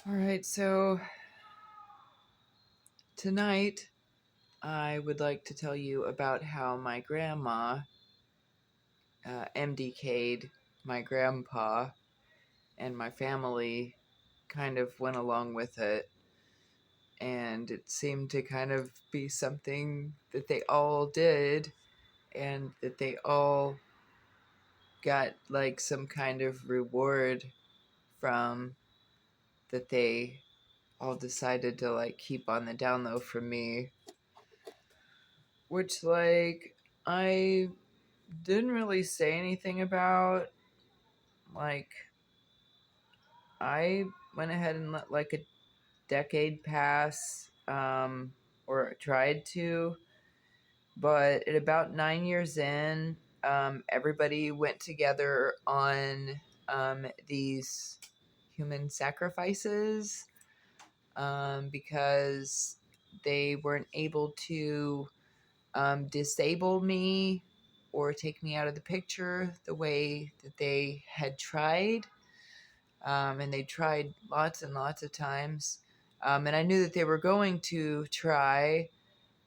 All right, so tonight I would like to tell you about how my grandma, Mdk'd, my grandpa, and my family kind of went along with it. And it seemed to kind of be something that they all did, and that they all got like some kind of reward from, that they all decided to like keep on the down low from me. Which, like, I didn't really say anything about. Like, I went ahead and let like a decade pass, or tried to, but at about 9 years in, everybody went together on these human sacrifices, because they weren't able to disable me or take me out of the picture the way that they had tried. And they tried lots and lots of times. And I knew that they were going to try.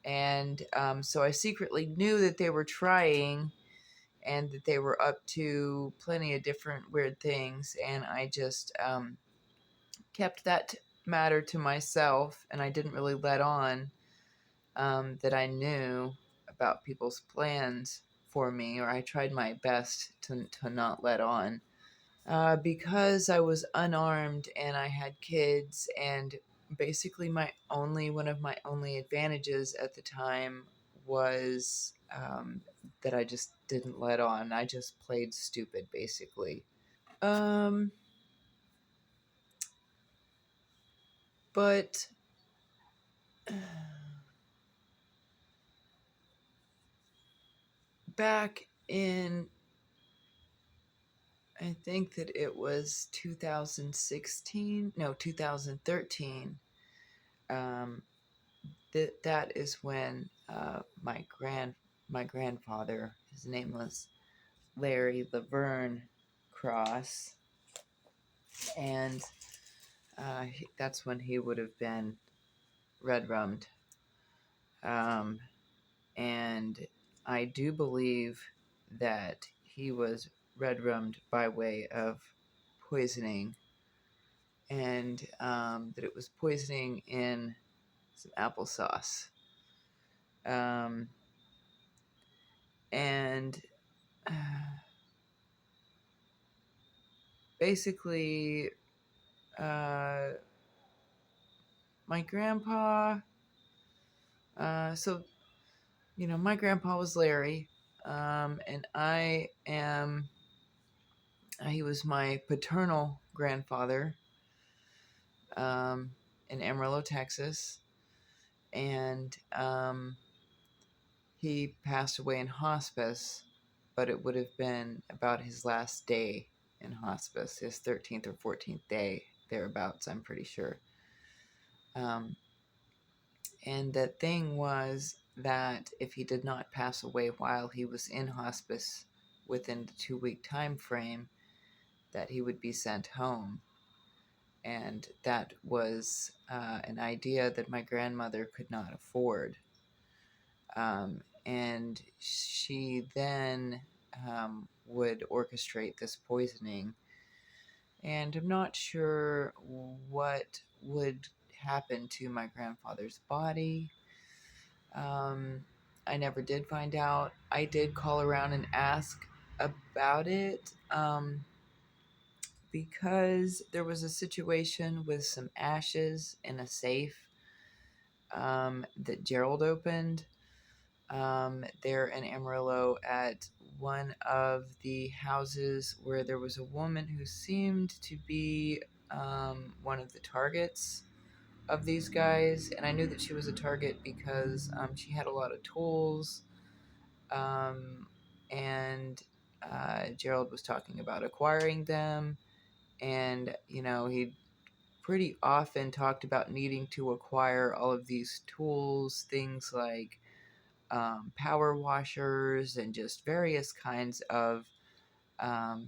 And so I secretly knew that they were trying and that they were up to plenty of different weird things. And I just kept that matter to myself, and I didn't really let on that I knew about people's plans for me, or I tried my best to not let on. Because I was unarmed and I had kids, and basically one of my only advantages at the time was that I just didn't let on. I just played stupid, basically. But back in, I think that it was 2016, no, 2013. Um, that is when my grandfather, his name was Larry Laverne Cross, and that's when he would have been red rummed. And I do believe that he was red rummed by way of poisoning, and that it was poisoning in some applesauce. Um, and basically, uh, my grandpa, so, my grandpa was Larry, and he was my paternal grandfather, in Amarillo, Texas. And he passed away in hospice, but it would have been about his last day in hospice, his 13th or 14th day, thereabouts, I'm pretty sure. Um, and the thing was that if he did not pass away while he was in hospice within the 2-week time frame, that he would be sent home. And that was an idea that my grandmother could not afford. And she then would orchestrate this poisoning. And I'm not sure what would happen to my grandfather's body. I never did find out. I did call around and ask about it, because there was a situation with some ashes in a safe that Gerald opened there in Amarillo at one of the houses where there was a woman who seemed to be one of the targets of these guys. And I knew that she was a target because she had a lot of tools. And Gerald was talking about acquiring them. And, he pretty often talked about needing to acquire all of these tools, things like power washers and just various kinds of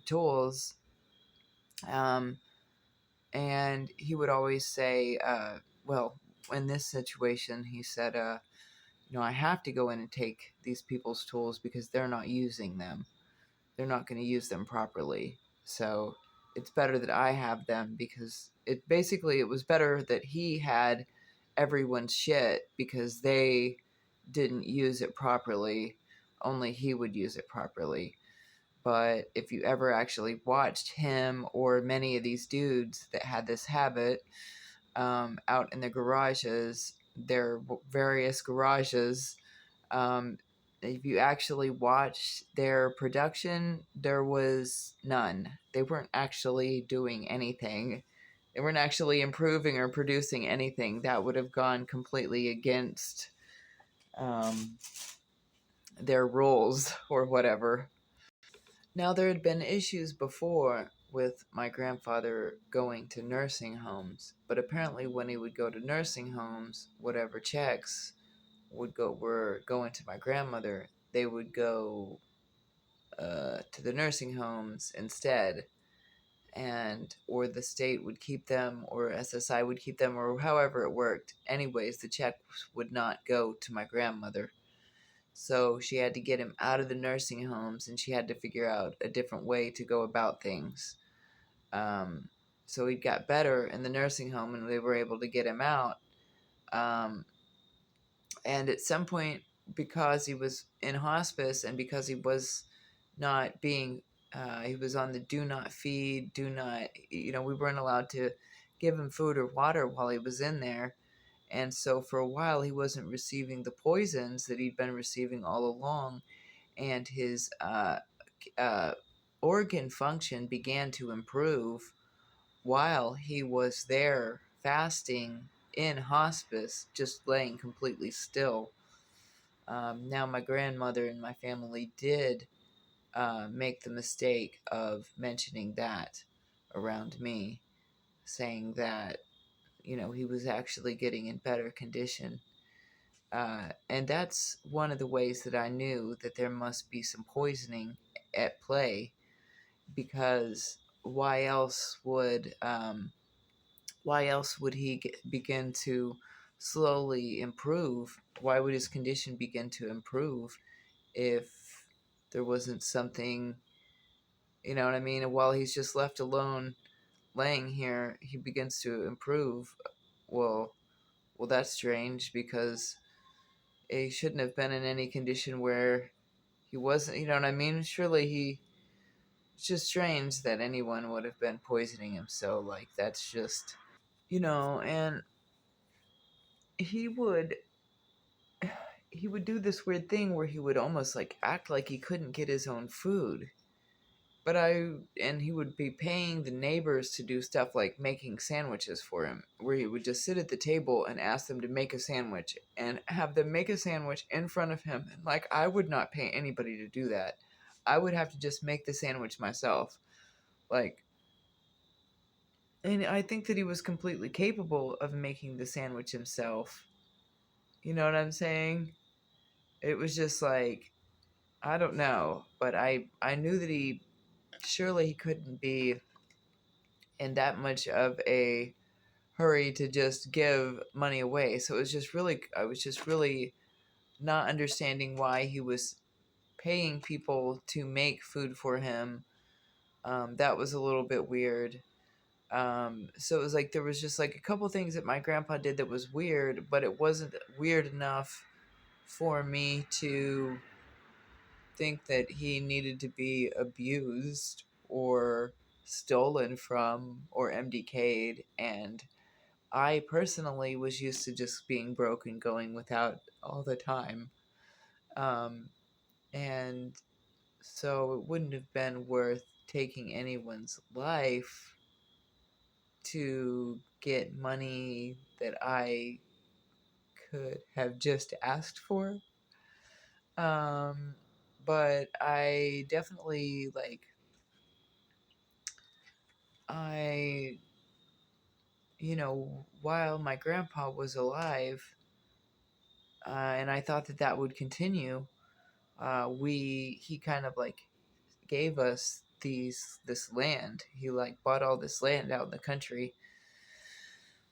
tools. And he would always say, well, in this situation, he said, I have to go in and take these people's tools because they're not using them. They're not going to use them properly. So it's better that I have them, because it was better that he had everyone's shit because they didn't use it properly. Only he would use it properly. But if you ever actually watched him or many of these dudes that had this habit, out in the garages, their various garages, if you actually watched their production, there was none. They weren't actually doing anything. They weren't actually improving or producing anything. That would have gone completely against um, their rules or whatever. Now, there had been issues before with my grandfather going to nursing homes, but apparently when he would go to nursing homes, whatever checks were going to my grandmother, they would go to the nursing homes instead, and or the state would keep them, or SSI would keep them, or however it worked. Anyways, the checks would not go to my grandmother. So she had to get him out of the nursing homes, and she had to figure out a different way to go about things. Um, so he got better in the nursing home, and they were able to get him out. Um, and at some point, because he was in hospice and because he was not being, he was on the do not feed, we weren't allowed to give him food or water while he was in there. And so for a while, he wasn't receiving the poisons that he'd been receiving all along. And his uh, organ function began to improve while he was there fasting in hospice, just laying completely still. Now, my grandmother and my family did make the mistake of mentioning that around me, saying that, he was actually getting in better condition. And that's one of the ways that I knew that there must be some poisoning at play, because why else would he begin to slowly improve? Why would his condition begin to improve if there wasn't something, you know what I mean? And while he's just left alone laying here, he begins to improve. Well, that's strange, because he shouldn't have been in any condition where he wasn't, you know what I mean? Surely it's just strange that anyone would have been poisoning him. So, like, that's just, and he would he would do this weird thing where he would almost like act like he couldn't get his own food. And he would be paying the neighbors to do stuff like making sandwiches for him, where he would just sit at the table and ask them to make a sandwich and have them make a sandwich in front of him. And like, I would not pay anybody to do that. I would have to just make the sandwich myself. Like, and I think that he was completely capable of making the sandwich himself. You know what I'm saying? It was just like, I don't know, but I knew that he couldn't be in that much of a hurry to just give money away. So I was just really not understanding why he was paying people to make food for him. That was a little bit weird. So it was like there was just like a couple things that my grandpa did that was weird, but it wasn't weird enough for me to think that he needed to be abused or stolen from or Mdk'd. And I personally was used to just being broke and going without all the time. Um, and so it wouldn't have been worth taking anyone's life to get money that I could have just asked for. Um, but I definitely, like, I, while my grandpa was alive, and I thought that would continue, he kind of like gave us this land. He like bought all this land out in the country.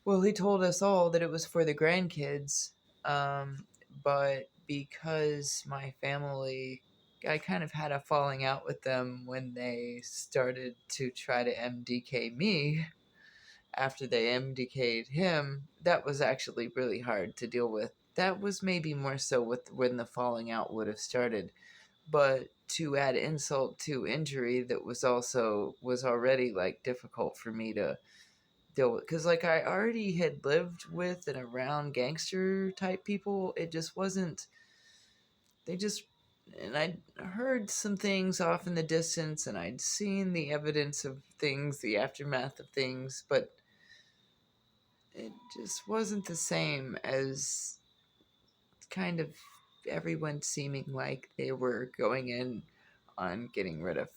Well, he told us all that it was for the grandkids, but because my family, I kind of had a falling out with them when they started to try to MDK me after they MDK'd him. That was actually really hard to deal with. That was maybe more so with when the falling out would have started. But to add insult to injury, that was already like difficult for me to deal with, because like I already had lived with and around gangster type people. It just wasn't, they just, and I'd heard some things off in the distance, and I'd seen the evidence of things, the aftermath of things, but it just wasn't the same as kind of everyone seeming like they were going in on getting rid of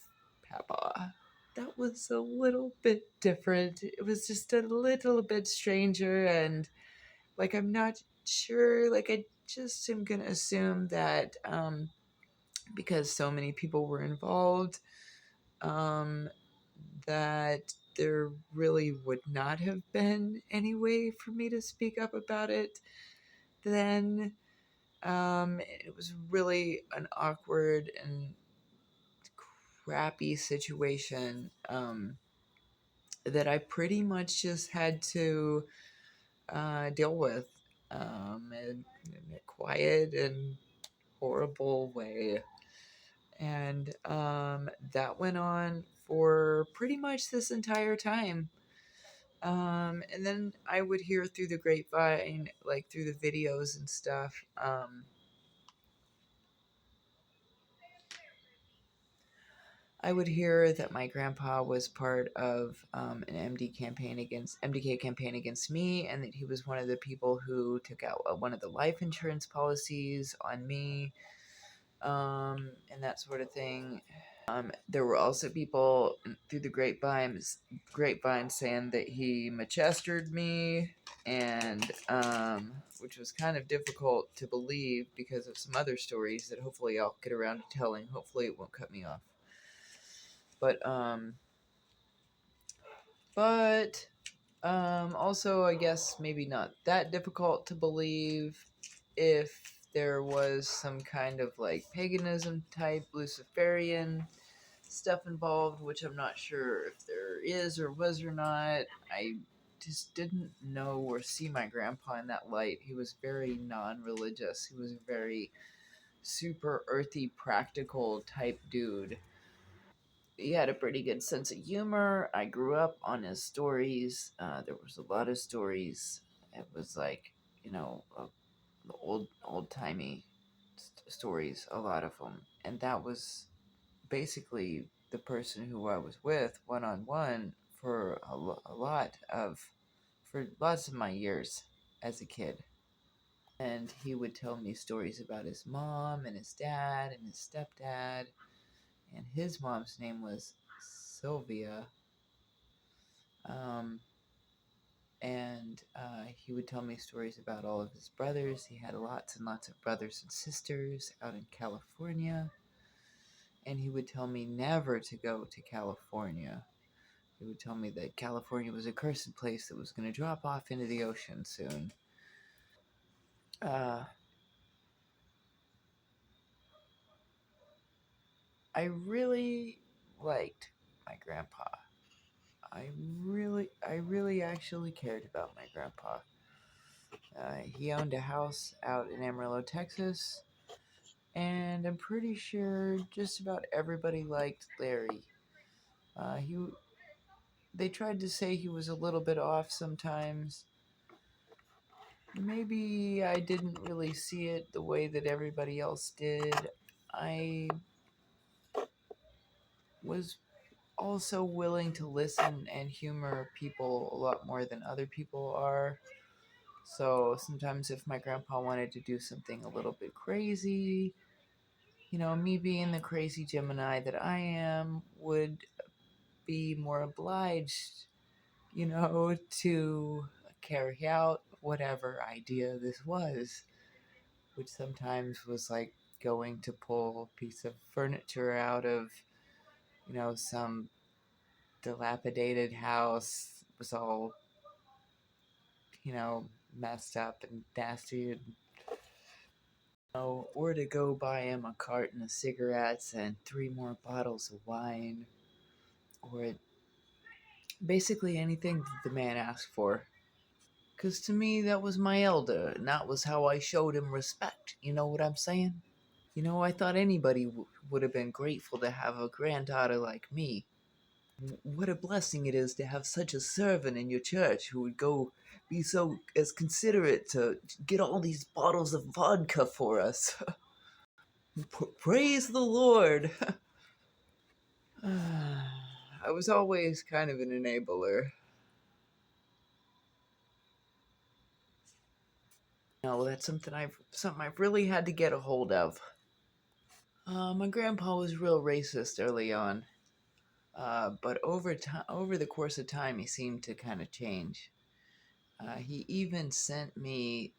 Papaw. That was a little bit different. It was just a little bit stranger, and like I'm not sure. Like I just am gonna assume that because so many people were involved, um, that there really would not have been any way for me to speak up about it then. It was really an awkward and crappy situation that I pretty much just had to deal with in a quiet and horrible way. And that went on for pretty much this entire time. And then I would hear through the grapevine, like through the videos and stuff, I would hear that my grandpa was part of an MDK campaign against me, and that he was one of the people who took out one of the life insurance policies on me, and that sort of thing. There were also people through the grapevine saying that he machester'd me, and which was kind of difficult to believe because of some other stories that hopefully I'll get around to telling. Hopefully it won't cut me off. But also I guess maybe not that difficult to believe if there was some kind of like paganism type Luciferian stuff involved, which I'm not sure if there is or was or not. I just didn't know or see my grandpa in that light. He was very non-religious. He was a very super earthy, practical type dude. He had a pretty good sense of humor. I grew up on his stories. There was a lot of stories. It was like, the old timey stories, a lot of them, and that was basically the person who I was with one on one for for lots of my years as a kid. And he would tell me stories about his mom and his dad and his stepdad, and his mom's name was Sylvia. Um, and he would tell me stories about all of his brothers. He had lots and lots of brothers and sisters out in California. And he would tell me never to go to California. He would tell me that California was a cursed place that was going to drop off into the ocean soon. Uh, I really liked my grandpa. I really actually cared about my grandpa. He owned a house out in Amarillo, Texas, and I'm pretty sure just about everybody liked Larry. Uh, he, they tried to say he was a little bit off sometimes. Maybe I didn't really see it the way that everybody else did. I was also willing to listen and humor people a lot more than other people are. So sometimes if my grandpa wanted to do something a little bit crazy, me being the crazy Gemini that I am, would be more obliged, to carry out whatever idea this was, which sometimes was like going to pull a piece of furniture out of some dilapidated house was all, messed up and nasty, and, or to go buy him a carton of cigarettes and 3 more bottles of wine, or basically anything that the man asked for. Because to me, that was my elder, and that was how I showed him respect. You know what I'm saying? I thought anybody would have been grateful to have a granddaughter like me. What a blessing it is to have such a servant in your church who would go be so as considerate to get all these bottles of vodka for us. Praise the Lord. I was always kind of an enabler. That's something I've really had to get a hold of. My grandpa was real racist early on, but over the course of time, he seemed to kind of change. He even sent me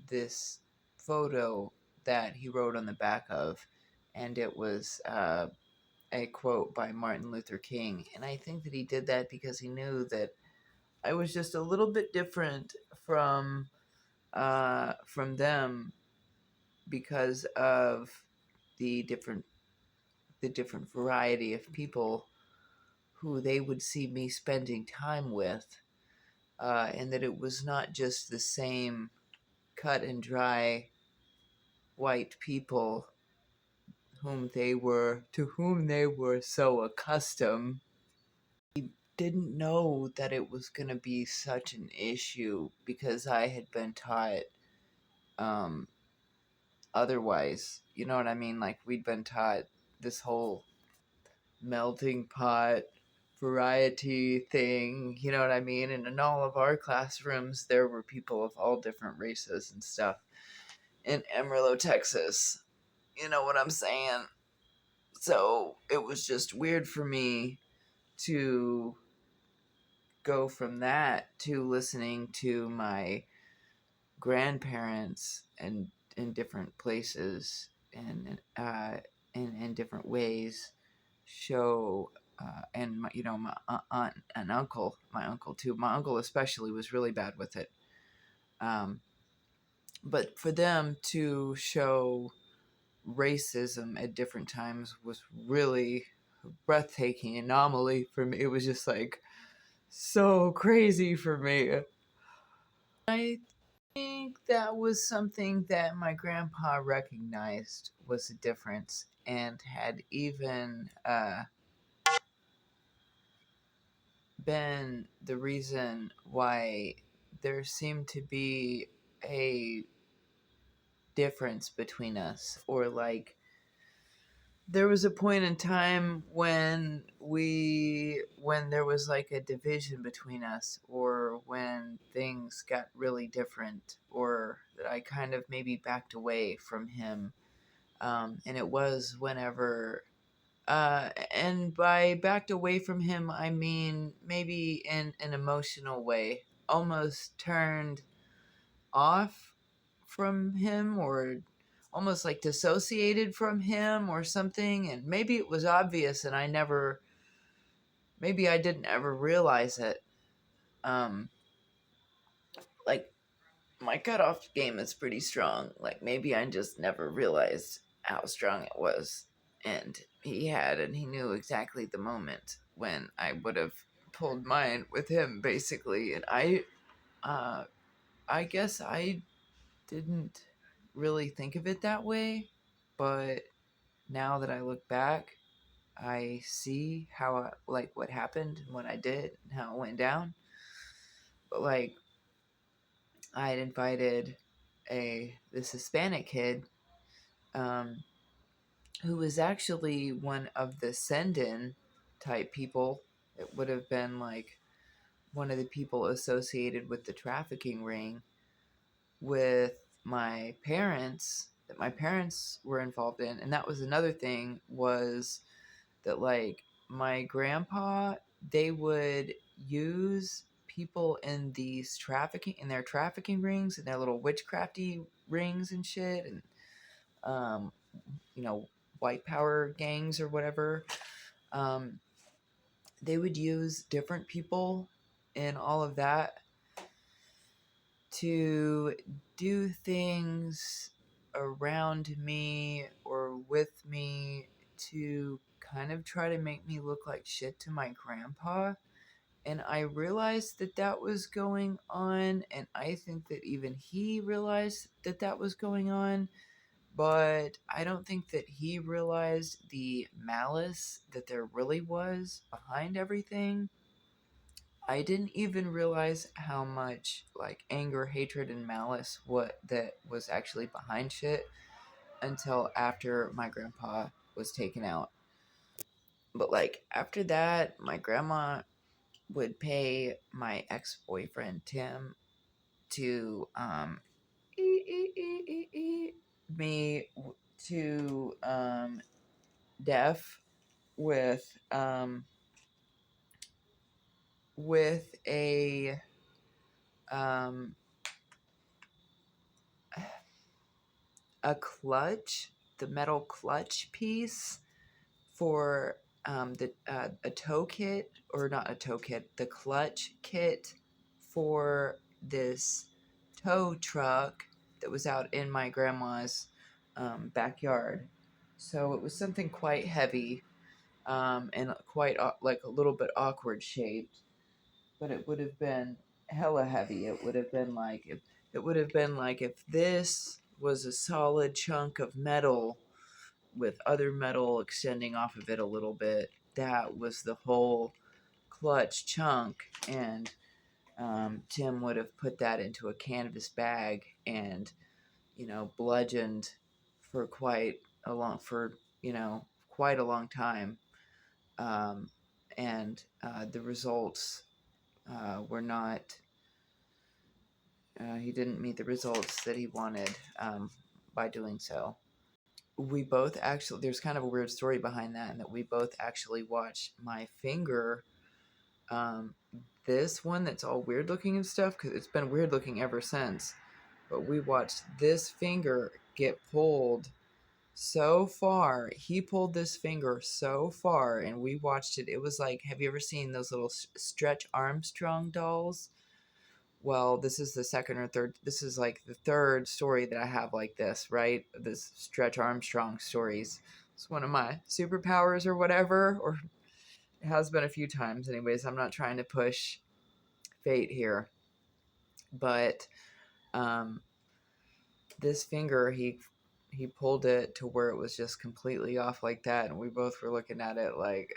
this photo that he wrote on the back of, and it was a quote by Martin Luther King. And I think that he did that because he knew that I was just a little bit different from them because of the different variety of people who they would see me spending time with, and that it was not just the same cut and dry white people to whom they were so accustomed. He didn't know that it was going to be such an issue because I had been taught um, otherwise. You know what I mean? Like, we'd been taught this whole melting pot variety thing, you know what I mean? And in all of our classrooms, there were people of all different races and stuff in Amarillo, Texas. You know what I'm saying? So it was just weird for me to go from that to listening to my grandparents and in different places and in different ways show and my aunt and uncle, my uncle too, my uncle especially was really bad with it, but for them to show racism at different times was really a breathtaking anomaly for me. It was just like so crazy for me. I think that was something that my grandpa recognized was a difference and had even been the reason why there seemed to be a difference between us, or like there was a point in time when there was like a division between us, or when things got really different, or that I kind of maybe backed away from him, and it was whenever and by backed away from him, I mean maybe in an emotional way, almost turned off from him, or almost like dissociated from him or something. And maybe it was obvious and maybe I didn't ever realize it. Like, my cutoff game is pretty strong. Like, maybe I just never realized how strong it was. And he knew exactly the moment when I would have pulled mine with him, basically. And I guess I didn't really think of it that way, but now that I look back, I see how, like, what happened and what I did and how it went down. But like, I had invited this Hispanic kid, um, who was actually one of the send-in type people. It would have been like one of the people associated with the trafficking ring, with my parents, that my parents were involved in. And that was another thing, was that like my grandpa, they would use people in their trafficking rings and their little witchcrafty rings and shit, and um, white power gangs or whatever. Um, they would use different people and all of that to do things around me or with me to kind of try to make me look like shit to my grandpa. And I realized that that was going on, and I think that even he realized that that was going on, but I don't think that he realized the malice that there really was behind everything. I didn't even realize how much like anger, hatred, and malice what that was actually behind shit until after my grandpa was taken out. But like after that, my grandma would pay my ex-boyfriend Tim to me to deaf with um a clutch, the metal clutch piece for the a tow kit, or not a tow kit, the clutch kit for this tow truck that was out in my grandma's backyard. So it was something quite heavy, and quite like a little bit awkward shaped, but it would have been hella heavy. It would have been like if this was a solid chunk of metal with other metal extending off of it a little bit. That was the whole clutch chunk, and Tim would have put that into a canvas bag and bludgeoned for quite a long time, and the results were not. He didn't meet the results that he wanted by doing so. We both actually, there's kind of a weird story behind that, and that we both actually watched my finger, um, this one that's all weird looking and stuff, because it's been weird looking ever since, but we watched this finger get pulled so far. He pulled this finger so far, and we watched it. It was like, have you ever seen those little Stretch Armstrong dolls? Well, this is the second or third. This is like the third story that I have like this, right? This Stretch Armstrong stories. It's one of my superpowers or whatever, or it has been a few times. Anyways, I'm not trying to push fate here, but um, this finger, he pulled it to where it was just completely off like that, and we both were looking at it like,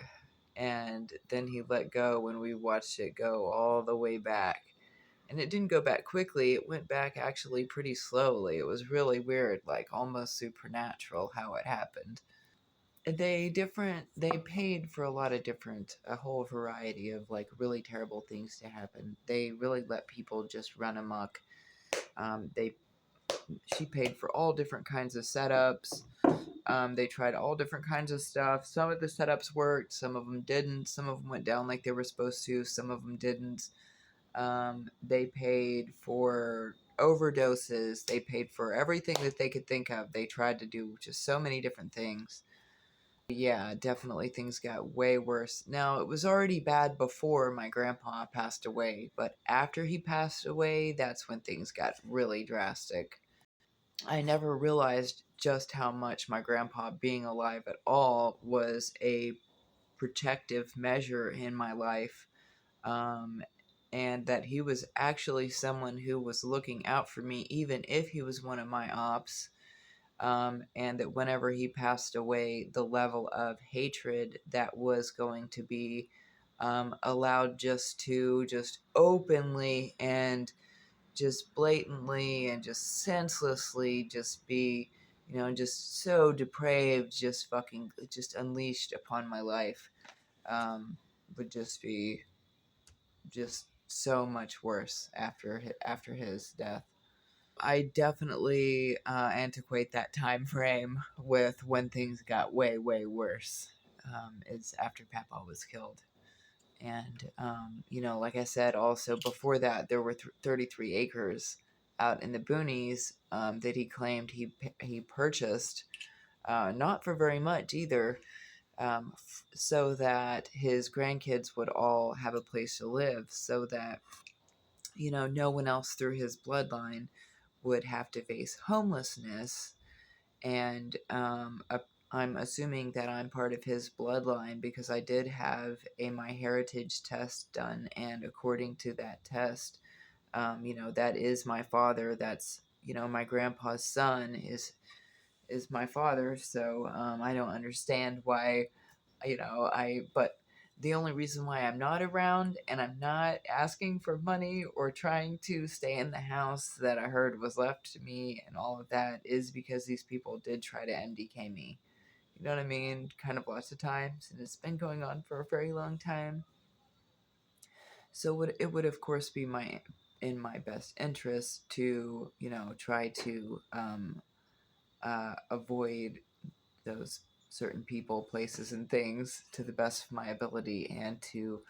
and then he let go when we watched it go all the way back. And it didn't go back quickly. It went back actually pretty slowly. It was really weird, like almost supernatural how it happened. They paid for a whole variety of like really terrible things to happen. They really let people just run amok. They She paid for all different kinds of setups. They tried all different kinds of stuff. Some of the setups worked, some of them didn't. Some of them went down like they were supposed to, some of them didn't. They paid for overdoses. They paid for everything that they could think of. They tried to do just so many different things. Yeah, definitely things got way worse. Now, it was already bad before my grandpa passed away, but after he passed away, that's when things got really drastic. I never realized just how much my grandpa being alive at all was a protective measure in my life, um, and that he was actually someone who was looking out for me, even if he was one of my ops. And that whenever he passed away, the level of hatred that was going to be allowed just openly and just blatantly and just senselessly just be, just so depraved, just fucking, just unleashed upon my life, would just be just so much worse after his death. I definitely antiquate that time frame with when things got way worse. Is after Papaw was killed, and like I said, also before that, there were 33 acres out in the boonies that he claimed he purchased, not for very much either. so that his grandkids would all have a place to live, so that, no one else through his bloodline would have to face homelessness. And I'm assuming that I'm part of his bloodline because I did have a MyHeritage test done, and according to that test, that is my father. That's, my grandpa's son is my father. So I don't understand why, but the only reason why I'm not around and I'm not asking for money or trying to stay in the house that I heard was left to me and all of that is because these people did try to MDK me. You know what I mean? Kind of lots of times, and it's been going on for a very long time. So it would of course be in my best interest to, try to avoid those certain people, places, and things to the best of my ability, and to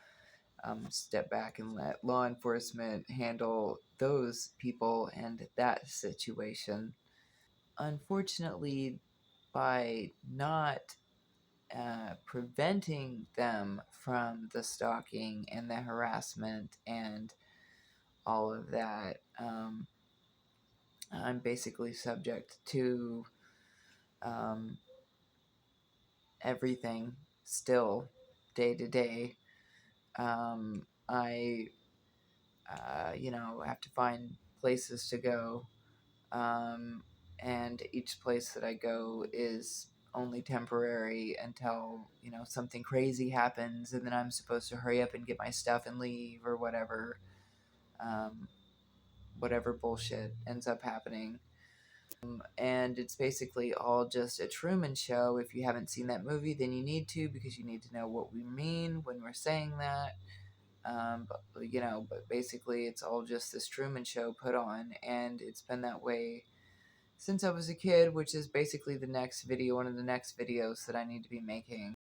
step back and let law enforcement handle those people and that situation. Unfortunately, by not preventing them from the stalking and the harassment and all of that, I'm basically subject to um, everything still, day to day. I, have to find places to go, um, and each place that I go is only temporary until, something crazy happens, and then I'm supposed to hurry up and get my stuff and leave, or whatever, um, whatever bullshit ends up happening. And it's basically all just a Truman Show. If you haven't seen that movie, then you need to, because you need to know what we mean when we're saying that. But basically, it's all just this Truman Show put on, and it's been that way since I was a kid, which is basically one of the next videos that I need to be making.